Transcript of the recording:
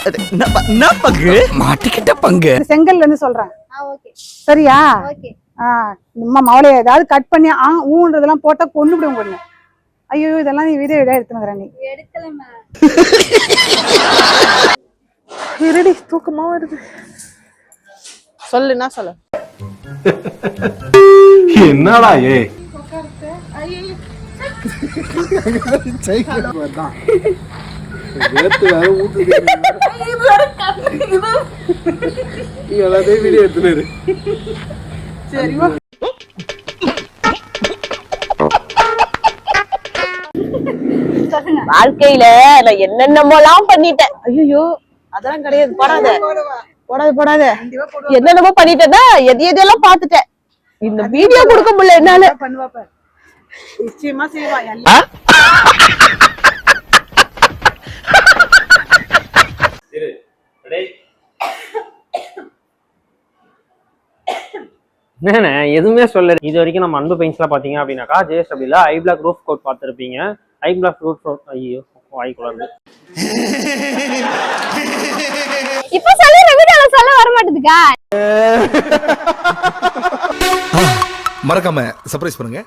என்ன பங்கு மாட்டிக்கிட்ட பங்கு செங்கல்ல இருந்து சொல்றேன். சரியா? நம்ம மவளைய ஏதாவது கட் பண்ணி ஊன்றதெல்லாம் போட்டா கொண்டு விடுவோம் கொண்டு. ஐயோ இதெல்லாம் நீ வீடியோ எடுத்துனுங்கற நீ. எடுக்கலமா. இருடி தூக்கமா வருது. சொல்லுனா சொல்லு. என்னடா ஏ? ஐயோ. சைக்கிள் வரதான். வேத்து வேற ஊத்துது. நீ எல்லாத்தையும் வீடியோ எடுத்துனாரு. சரி வா. வாழ்க்கையில நான் என்னென்னமோலாம் பண்ணிட்டேன். ஐயோ அதெல்லாம் கிடையாது. போடாத என்னென்னமோ பண்ணிட்டேன்னா எதையெல்லாம் பாத்துட்டேன். இந்த வீடியோ கொடுக்க முடியல என்னால. பண்ணுவாப்ப நிச்சயமா செய்வா. எதுவுமே சொல்ல. இது வரைக்கும் நம்ம அன்பு பெயிண்ட்ஸ்லாம் பாத்தீங்க அப்படின்னாக்கா ஜேஎஸ்டபிள்யூல ஐ பிளாக் ரூஃப் கோட் பார்த்துருப்பீங்க. ஐ பிளாக் ரூஃப் ஐயோ வாய்க்குள்ளது இப்ப சொல்ல வீடியோல சொல்ல வர மாட்டேதுக்கா. மறக்காம சர்ப்ரைஸ் பண்ணுங்க.